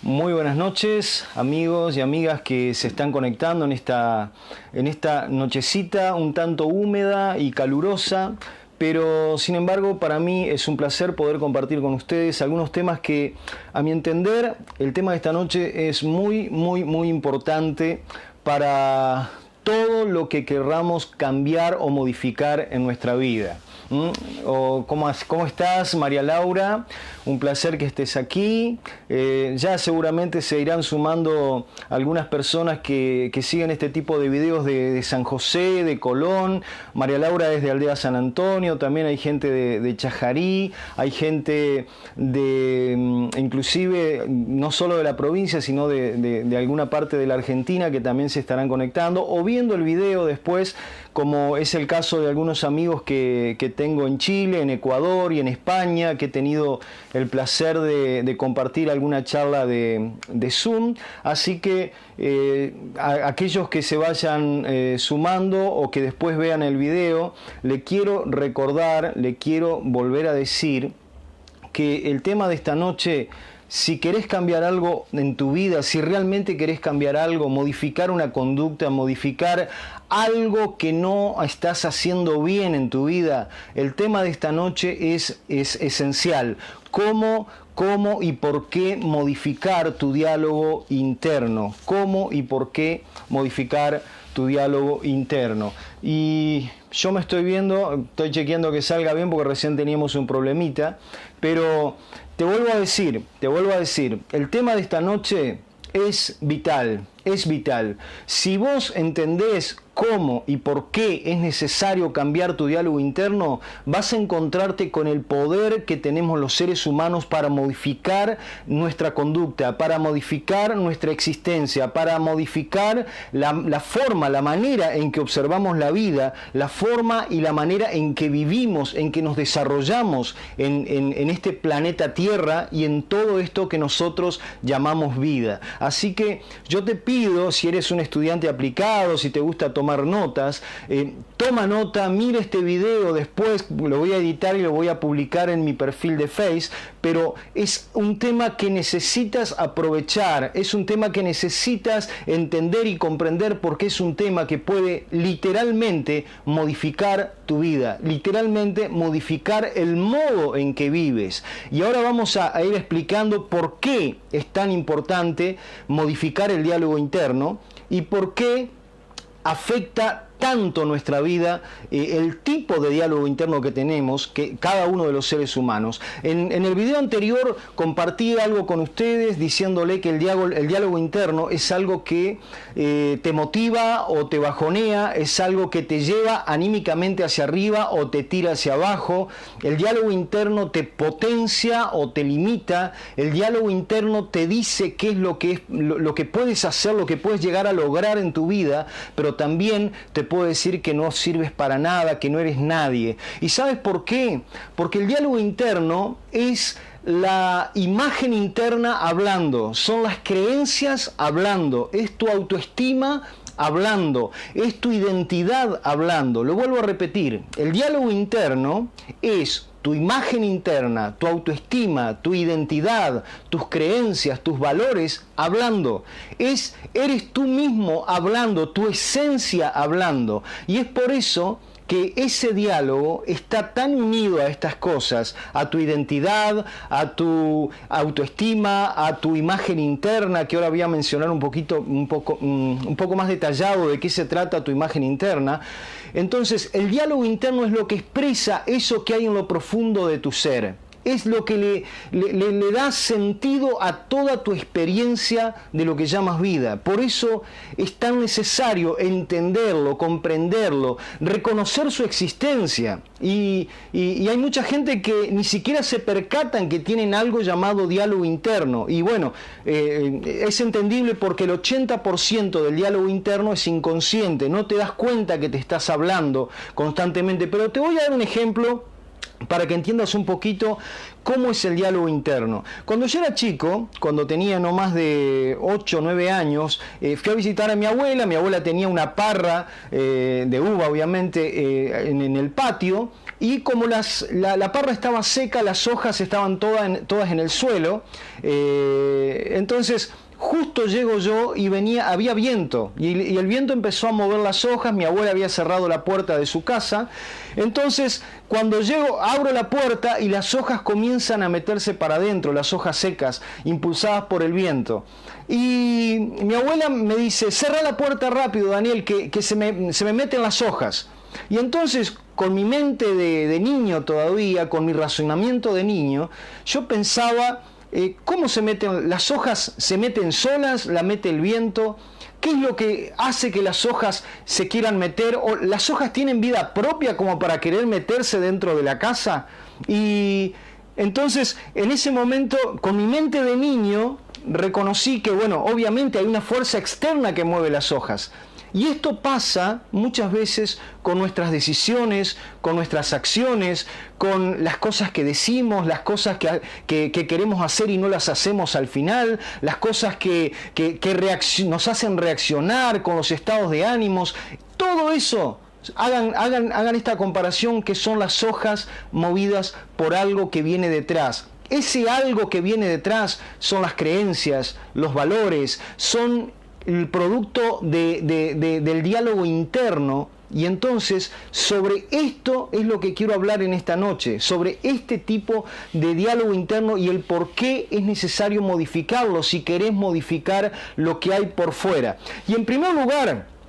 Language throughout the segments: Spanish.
Muy buenas noches, amigos y amigas que se están conectando en esta nochecita un tanto húmeda y calurosa, pero sin embargo para mí es un placer poder compartir con ustedes algunos temas que, a mi entender, el tema de esta noche es muy importante para todo lo que querramos cambiar o modificar en nuestra vida. ¿Cómo estás, María Laura? Un placer que estés aquí. Ya seguramente se irán sumando algunas personas que siguen este tipo de videos de San José, de Colón. María Laura es de Aldea San Antonio, también hay gente de Chajarí, hay gente inclusive no solo de la provincia, sino de alguna parte de la Argentina que también se estarán conectando o viendo el video después, como es el caso de algunos amigos que tengo en Chile, en Ecuador y en España, que he tenido el placer de compartir alguna charla de Zoom. Así que aquellos que se vayan sumando o que después vean el video, le quiero recordar, le quiero volver a decir que el tema de esta noche, si querés cambiar algo en tu vida, si realmente querés cambiar algo, modificar una conducta, modificar algo que no estás haciendo bien en tu vida, el tema de esta noche es esencial. ¿Cómo y por qué modificar tu diálogo interno? ¿Cómo y por qué modificar tu diálogo interno? Y yo me estoy estoy chequeando que salga bien porque recién teníamos un problemita, pero te vuelvo a decir, el tema de esta noche es vital, es vital. Si vos entendés cómo y por qué es necesario cambiar tu diálogo interno, vas a encontrarte con el poder que tenemos los seres humanos para modificar nuestra conducta, para modificar nuestra existencia, para modificar la forma, la manera en que observamos la vida, la forma y la manera en que vivimos, en que nos desarrollamos en este planeta Tierra y en todo esto que nosotros llamamos vida. Así que yo te pido, si eres un estudiante aplicado, si te gusta tomar notas, toma nota, mira este video, después lo voy a editar y lo voy a publicar en mi perfil de Face, pero es un tema que necesitas aprovechar, es un tema que necesitas entender y comprender, porque es un tema que puede literalmente modificar tu vida, literalmente modificar el modo en que vives. Y ahora vamos a ir explicando por qué es tan importante modificar el diálogo interno y por qué afecta tanto nuestra vida, el tipo de diálogo interno que tenemos, que cada uno de los seres humanos. En el video anterior compartí algo con ustedes diciéndole que el diálogo interno es algo que te motiva o te bajonea, es algo que te lleva anímicamente hacia arriba o te tira hacia abajo. El diálogo interno te potencia o te limita. El diálogo interno te dice qué es lo que puedes hacer, lo que puedes llegar a lograr en tu vida, pero también te puedo decir que no sirves para nada, que no eres nadie. ¿Y sabes por qué? Porque el diálogo interno es la imagen interna hablando, son las creencias hablando, es tu autoestima hablando, es tu identidad hablando. Lo vuelvo a repetir, el diálogo interno es tu imagen interna, tu autoestima, tu identidad, tus creencias, tus valores hablando. Eres tú mismo hablando, tu esencia hablando. Y es por eso que ese diálogo está tan unido a estas cosas, a tu identidad, a tu autoestima, a tu imagen interna, que ahora voy a mencionar un poco más detallado de qué se trata tu imagen interna. Entonces, el diálogo interno es lo que expresa eso que hay en lo profundo de tu ser. Es lo que le da sentido a toda tu experiencia de lo que llamas vida. Por eso es tan necesario entenderlo, comprenderlo, reconocer su existencia. Y hay mucha gente que ni siquiera se percatan que tienen algo llamado diálogo interno. Y bueno, es entendible porque el 80% del diálogo interno es inconsciente. No te das cuenta que te estás hablando constantemente. Pero te voy a dar un ejemplo para que entiendas un poquito cómo es el diálogo interno. Cuando yo era chico, cuando tenía no más de 8 o 9 años, fui a visitar a mi abuela tenía una parra de uva, obviamente, en el patio, y como la parra estaba seca, las hojas estaban todas en el suelo, entonces justo llego yo y había viento, y el viento empezó a mover las hojas. Mi abuela había cerrado la puerta de su casa, entonces cuando llego abro la puerta y las hojas comienzan a meterse para adentro, las hojas secas, impulsadas por el viento. Y mi abuela me dice: cerra la puerta rápido, Daniel, que se me meten las hojas. Y entonces, con mi mente de niño todavía, con mi razonamiento de niño, yo pensaba: ¿cómo se meten las hojas? ¿Se meten solas? ¿La mete el viento? ¿Qué es lo que hace que las hojas se quieran meter? ¿O las hojas tienen vida propia como para querer meterse dentro de la casa? Y entonces, en ese momento, con mi mente de niño, reconocí que, bueno, obviamente hay una fuerza externa que mueve las hojas. Y esto pasa muchas veces con nuestras decisiones, con nuestras acciones, con las cosas que decimos, las cosas que queremos hacer y no las hacemos al final, las cosas que nos hacen reaccionar, con los estados de ánimos. Todo eso, hagan esta comparación, que son las hojas movidas por algo que viene detrás. Ese algo que viene detrás son las creencias, los valores, son el producto del diálogo interno. Y entonces, sobre esto es lo que quiero hablar en esta noche, sobre este tipo de diálogo interno y el por qué es necesario modificarlo si querés modificar lo que hay por fuera. Y en primer lugar,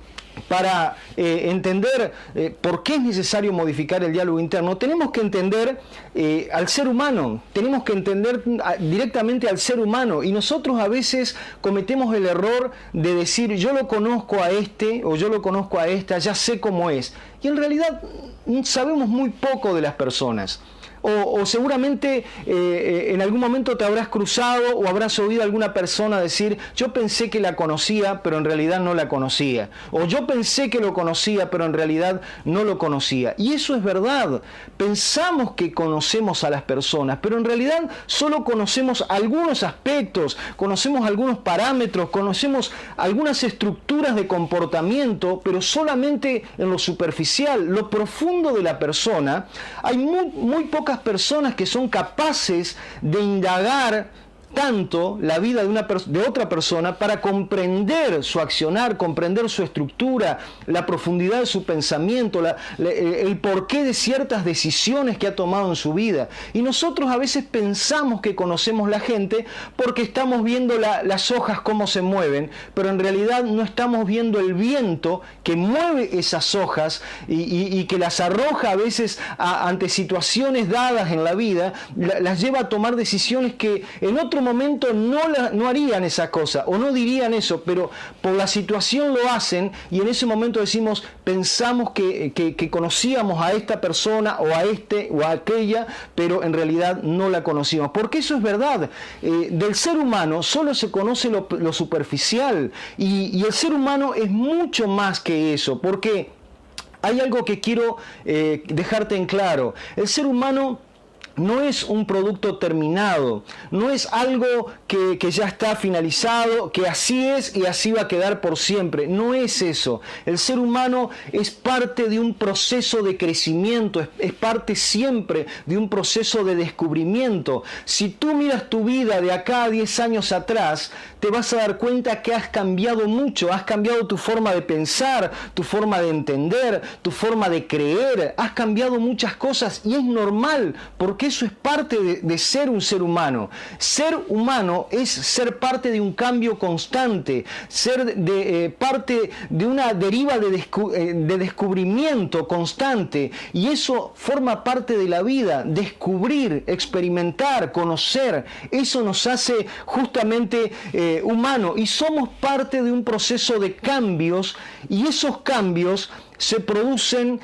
para entender por qué es necesario modificar el diálogo interno, tenemos que entender al ser humano, tenemos que entender directamente al ser humano. Y nosotros a veces cometemos el error de decir: yo lo conozco a este o yo lo conozco a esta, ya sé cómo es. Y en realidad sabemos muy poco de las personas. O seguramente en algún momento te habrás cruzado o habrás oído a alguna persona decir: yo pensé que la conocía, pero en realidad no la conocía. O yo pensé que lo conocía, pero en realidad no lo conocía. Y eso es verdad. Pensamos que conocemos a las personas, pero en realidad solo conocemos algunos aspectos, conocemos algunos parámetros, conocemos algunas estructuras de comportamiento, pero solamente en lo superficial. Lo profundo de la persona, hay muy pocas personas que son capaces de indagar tanto la vida de otra persona para comprender su accionar, comprender su estructura, la profundidad de su pensamiento, el porqué de ciertas decisiones que ha tomado en su vida. Y nosotros a veces pensamos que conocemos la gente porque estamos viendo las hojas cómo se mueven, pero en realidad no estamos viendo el viento que mueve esas hojas y que las arroja a veces ante situaciones dadas en la vida, las lleva a tomar decisiones que en otro momento no harían esa cosa o no dirían eso, pero por la situación lo hacen, y en ese momento pensamos que conocíamos a esta persona o a este o a aquella, pero en realidad no la conocíamos. Porque eso es verdad. Del ser humano solo se conoce lo superficial, y el ser humano es mucho más que eso, porque hay algo que quiero dejarte en claro. El ser humano no es un producto terminado, no es algo que ya está finalizado, que así es y así va a quedar por siempre. No es eso. El ser humano es parte de un proceso de crecimiento, es parte siempre de un proceso de descubrimiento. Si tú miras tu vida de acá a 10 años atrás, te vas a dar cuenta que has cambiado mucho, has cambiado tu forma de pensar, tu forma de entender, tu forma de creer, has cambiado muchas cosas, y es normal, porque eso es parte de ser un ser humano. Ser humano es ser parte de un cambio constante, ser parte de una deriva de descubrimiento constante, y eso forma parte de la vida. Descubrir, experimentar, conocer, eso nos hace justamente humano, y somos parte de un proceso de cambios, y esos cambios se producen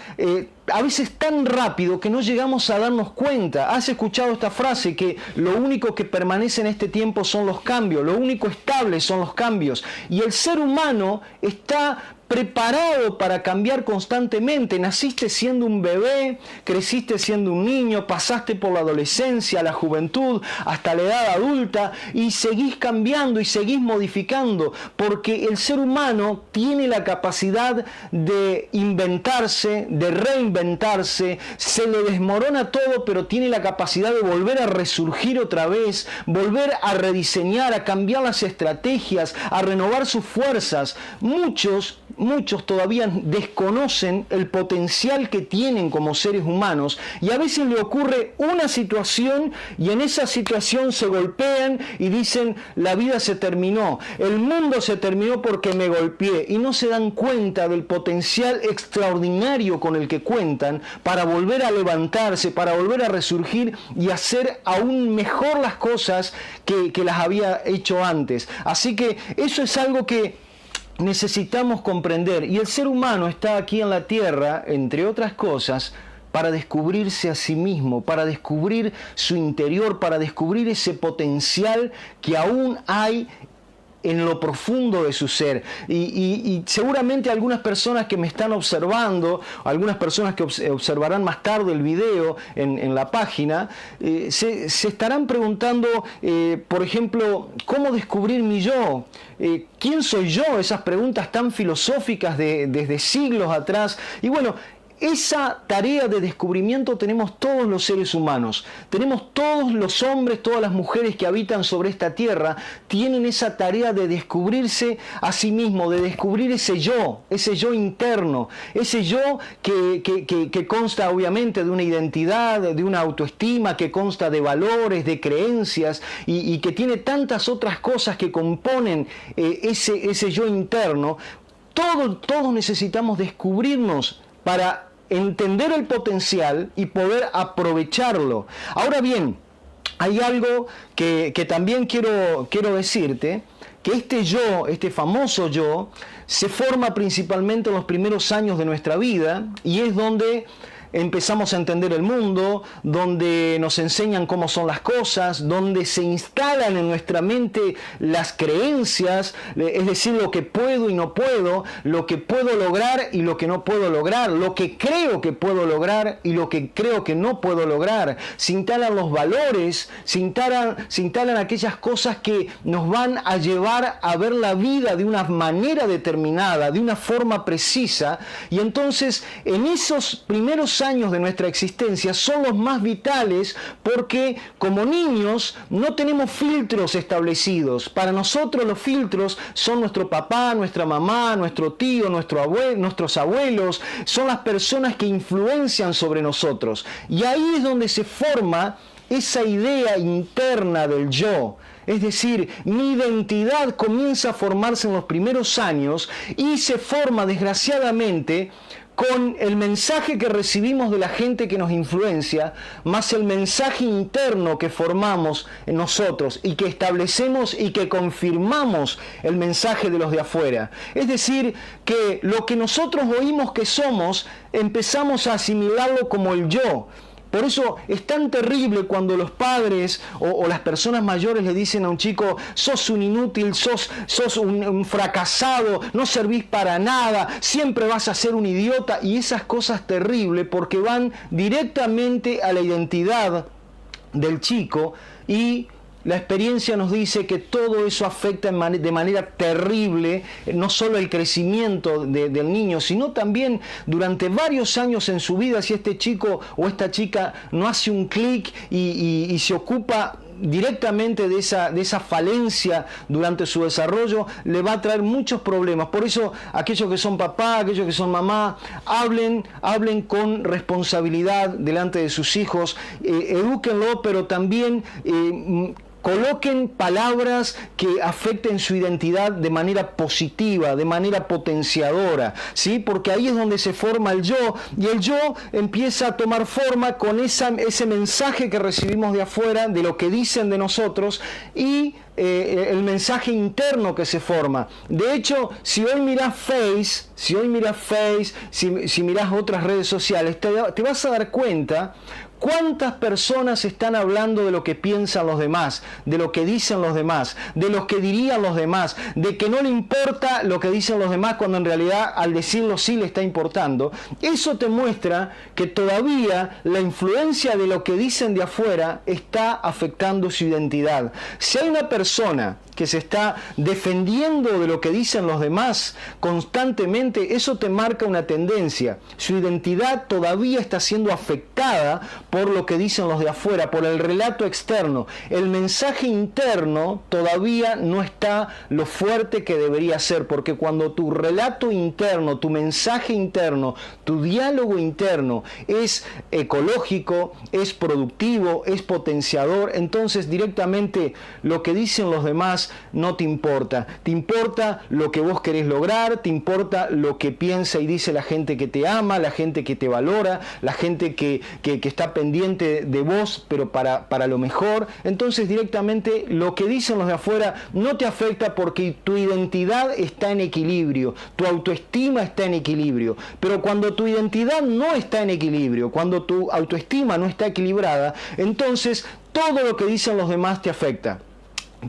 a veces tan rápido que no llegamos a darnos cuenta. ¿Has escuchado esta frase que lo único que permanece en este tiempo son los cambios, lo único estable son los cambios? Y el ser humano está preparado para cambiar constantemente. Naciste siendo un bebé, creciste siendo un niño, pasaste por la adolescencia, la juventud, hasta la edad adulta, y seguís cambiando y seguís modificando, porque el ser humano tiene la capacidad de inventarse, de reinventarse, se le desmorona todo, pero tiene la capacidad de volver a resurgir otra vez, volver a rediseñar, a cambiar las estrategias, a renovar sus fuerzas. Muchos todavía desconocen el potencial que tienen como seres humanos, y a veces le ocurre una situación y en esa situación se golpean y dicen: la vida se terminó, el mundo se terminó porque me golpeé, y no se dan cuenta del potencial extraordinario con el que cuentan para volver a levantarse, para volver a resurgir y hacer aún mejor las cosas que las había hecho antes. Así que eso es algo que necesitamos comprender, y el ser humano está aquí en la tierra, entre otras cosas, para descubrirse a sí mismo, para descubrir su interior, para descubrir ese potencial que aún hay en lo profundo de su ser. Y seguramente algunas personas que me están observando, algunas personas que observarán más tarde el video en la página, se estarán preguntando, por ejemplo, ¿cómo descubrir mi yo? ¿Quién soy yo? Esas preguntas tan filosóficas desde siglos atrás. Y bueno, esa tarea de descubrimiento tenemos todos los seres humanos, tenemos todos los hombres, todas las mujeres que habitan sobre esta tierra, tienen esa tarea de descubrirse a sí mismo, de descubrir ese yo interno, ese yo que consta obviamente de una identidad, de una autoestima, que consta de valores, de creencias, y que tiene tantas otras cosas que componen ese yo interno. Todos necesitamos descubrirnos para entender el potencial y poder aprovecharlo. Ahora bien, hay algo que también quiero decirte, que este yo, este famoso yo, se forma principalmente en los primeros años de nuestra vida, y es donde empezamos a entender el mundo, donde nos enseñan cómo son las cosas, donde se instalan en nuestra mente las creencias, es decir, lo que puedo y no puedo, lo que puedo lograr y lo que no puedo lograr, lo que creo que puedo lograr y lo que creo que no puedo lograr. Se instalan los valores, se instalan aquellas cosas que nos van a llevar a ver la vida de una manera determinada, de una forma precisa, y entonces en esos primeros años de nuestra existencia son los más vitales, porque como niños no tenemos filtros establecidos. Para nosotros los filtros son nuestro papá, nuestra mamá, nuestro tío, nuestros abuelos, son las personas que influencian sobre nosotros, y ahí es donde se forma esa idea interna del yo. Es decir, mi identidad comienza a formarse en los primeros años, y se forma desgraciadamente con el mensaje que recibimos de la gente que nos influencia, más el mensaje interno que formamos en nosotros y que establecemos y que confirmamos el mensaje de los de afuera. Es decir, que lo que nosotros oímos que somos, empezamos a asimilarlo como el yo. Por eso es tan terrible cuando los padres o las personas mayores le dicen a un chico: sos un inútil, sos un fracasado, no servís para nada, siempre vas a ser un idiota, y esas cosas terribles, porque van directamente a la identidad del chico, y la experiencia nos dice que todo eso afecta de manera terrible, no solo el crecimiento del niño, sino también durante varios años en su vida. Si este chico o esta chica no hace un clic y se ocupa directamente de esa falencia durante su desarrollo, le va a traer muchos problemas. Por eso, aquellos que son papá, aquellos que son mamá, hablen con responsabilidad delante de sus hijos, edúquenlo, pero también coloquen palabras que afecten su identidad de manera positiva, de manera potenciadora, ¿sí? Porque ahí es donde se forma el yo, y el yo empieza a tomar forma con ese mensaje que recibimos de afuera, de lo que dicen de nosotros, y el mensaje interno que se forma. De hecho, si hoy mirás Face, si mirás otras redes sociales, te vas a dar cuenta ¿Cuántas personas están hablando de lo que piensan los demás, de lo que dicen los demás, de lo que dirían los demás, de que no le importa lo que dicen los demás cuando en realidad al decirlo sí le está importando? Eso te muestra que todavía la influencia de lo que dicen de afuera está afectando su identidad. Si hay una persona que se está defendiendo de lo que dicen los demás constantemente, eso te marca una tendencia. Su identidad todavía está siendo afectada por lo que dicen los de afuera, por el relato externo. El mensaje interno todavía no está lo fuerte que debería ser, porque cuando tu relato interno, tu mensaje interno, tu diálogo interno es ecológico, es productivo, es potenciador, entonces directamente lo que dicen los demás no te importa. Te importa lo que vos querés lograr, te importa lo que piensa y dice la gente que te ama, la gente que te valora, la gente que está pendiente de vos, pero para lo mejor. Entonces directamente lo que dicen los de afuera no te afecta porque tu identidad está en equilibrio, tu autoestima está en equilibrio. Pero cuando tu identidad no está en equilibrio, cuando tu autoestima no está equilibrada, entonces todo lo que dicen los demás te afecta.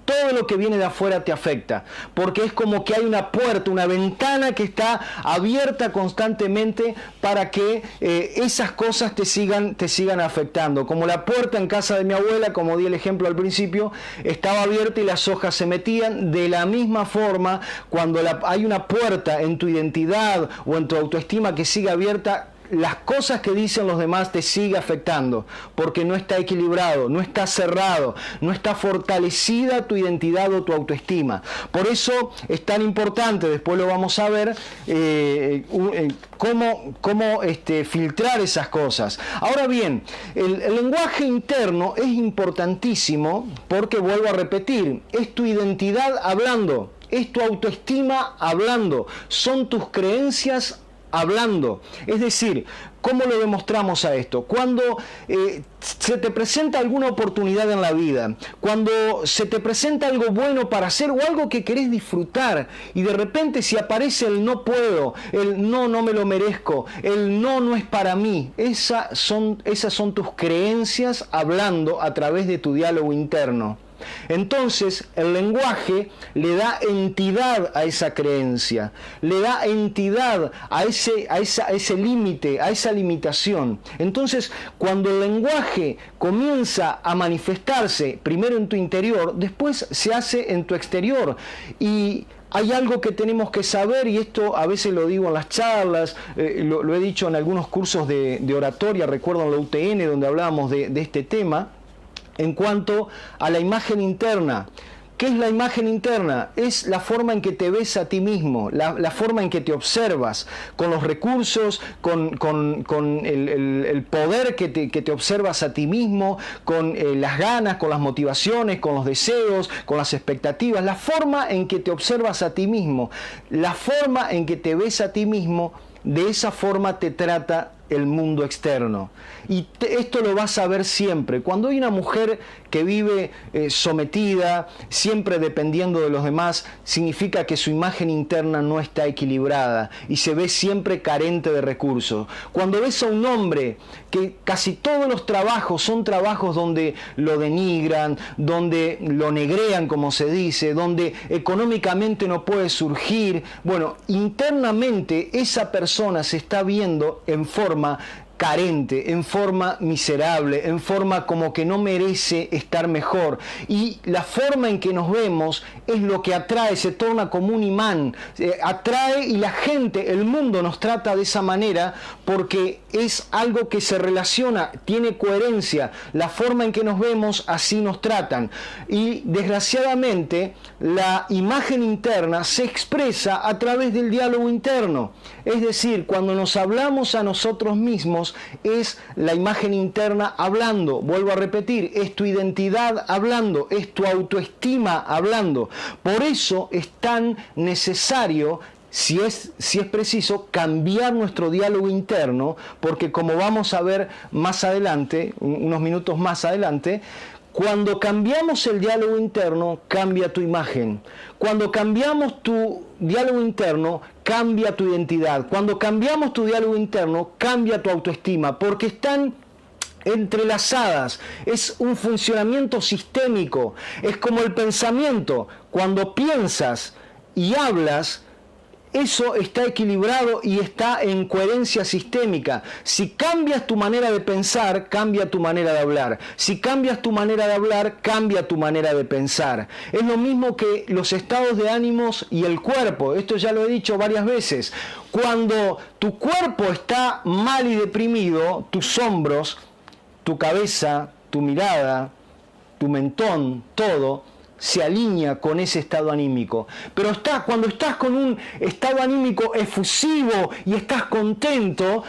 Todo lo que viene de afuera te afecta, porque es como que hay una puerta, una ventana que está abierta constantemente para que esas cosas te sigan afectando. Como la puerta en casa de mi abuela, como di el ejemplo al principio, estaba abierta y las hojas se metían. De la misma forma, cuando hay una puerta en tu identidad o en tu autoestima que sigue abierta, las cosas que dicen los demás te sigue afectando, porque no está equilibrado, no está cerrado, no está fortalecida tu identidad o tu autoestima. Por eso es tan importante, después lo vamos a ver, cómo filtrar esas cosas. Ahora bien, el lenguaje interno es importantísimo porque, vuelvo a repetir, es tu identidad hablando, es tu autoestima hablando, son tus creencias hablando. Es decir, ¿cómo lo demostramos a esto? Cuando se te presenta alguna oportunidad en la vida, cuando se te presenta algo bueno para hacer o algo que querés disfrutar y de repente si aparece el no puedo, el no me lo merezco, el no es para mí, esas son tus creencias hablando a través de tu diálogo interno. Entonces el lenguaje le da entidad a esa creencia, le da entidad a ese límite, a esa limitación. Entonces cuando el lenguaje comienza a manifestarse primero en tu interior, después se hace en tu exterior. Y hay algo que tenemos que saber, y esto a veces lo digo en las charlas, lo he dicho en algunos cursos de oratoria, recuerdo en la UTN donde hablábamos de este tema. En cuanto a la imagen interna, ¿qué es la imagen interna? Es la forma en que te ves a ti mismo, la forma en que te observas, con los recursos, con el poder que te observas a ti mismo, con las ganas, con las motivaciones, con los deseos, con las expectativas, la forma en que te observas a ti mismo, la forma en que te ves a ti mismo, de esa forma te trata el mundo externo. Y esto lo vas a ver siempre. Cuando hay una mujer que vive sometida, siempre dependiendo de los demás, significa que su imagen interna no está equilibrada y se ve siempre carente de recursos. Cuando ves a un hombre que casi todos los trabajos son trabajos donde lo denigran, donde lo negrean, como se dice, donde económicamente no puede surgir, bueno, internamente esa persona se está viendo en forma carente, en forma miserable, en forma como que no merece estar mejor. Y la forma en que nos vemos es lo que atrae, se torna como un imán, atrae, y la gente, el mundo nos trata de esa manera porque es algo que se relaciona, tiene coherencia. La forma en que nos vemos, así nos tratan. Y desgraciadamente la imagen interna se expresa a través del diálogo interno. Es decir, cuando nos hablamos a nosotros mismos, es la imagen interna hablando. Vuelvo a repetir, es tu identidad hablando, es tu autoestima hablando. Por eso es tan necesario, si es preciso, cambiar nuestro diálogo interno, porque como vamos a ver más adelante, unos minutos más adelante, cuando cambiamos el diálogo interno, cambia tu imagen. Cuando cambiamos tu diálogo interno, cambia tu identidad. Cuando cambiamos tu diálogo interno, cambia tu autoestima, porque están entrelazadas, es un funcionamiento sistémico, es como el pensamiento. Cuando piensas y hablas, eso está equilibrado y está en coherencia sistémica. Si cambias tu manera de pensar, cambia tu manera de hablar. Si cambias tu manera de hablar, cambia tu manera de pensar. Es lo mismo que los estados de ánimos y el cuerpo. Esto ya lo he dicho varias veces. Cuando tu cuerpo está mal y deprimido, tus hombros, tu cabeza, tu mirada, tu mentón, todo se alinea con ese estado anímico. Pero cuando estás con un estado anímico efusivo y estás contento,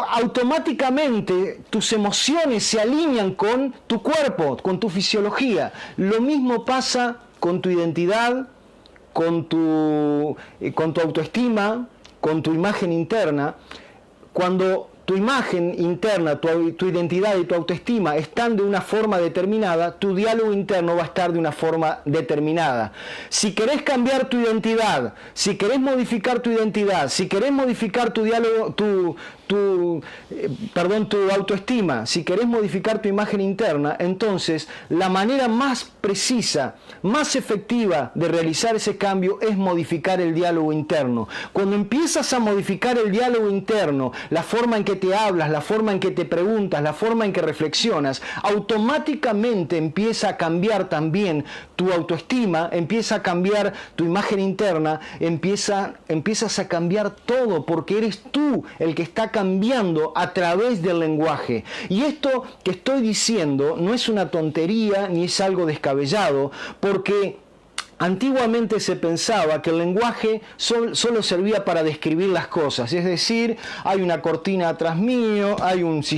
automáticamente tus emociones se alinean con tu cuerpo, con tu fisiología. Lo mismo pasa con tu identidad, con tu autoestima, con tu imagen interna. Cuando tu imagen interna, tu identidad y tu autoestima están de una forma determinada, tu diálogo interno va a estar de una forma determinada. Si querés cambiar tu identidad, si querés modificar tu identidad, si querés modificar tu diálogo, tu autoestima, si querés modificar tu imagen interna, entonces la manera más precisa, más efectiva de realizar ese cambio es modificar el diálogo interno. Cuando empiezas a modificar el diálogo interno, la forma en que te hablas, la forma en que te preguntas, la forma en que reflexionas, automáticamente empieza a cambiar también tu autoestima, empieza a cambiar tu imagen interna, empiezas a cambiar todo, porque eres tú el que está cambiando a través del lenguaje. Y esto que estoy diciendo no es una tontería ni es algo descabellado, porque antiguamente se pensaba que el lenguaje solo servía para describir las cosas, es decir, hay una cortina atrás mío, hay un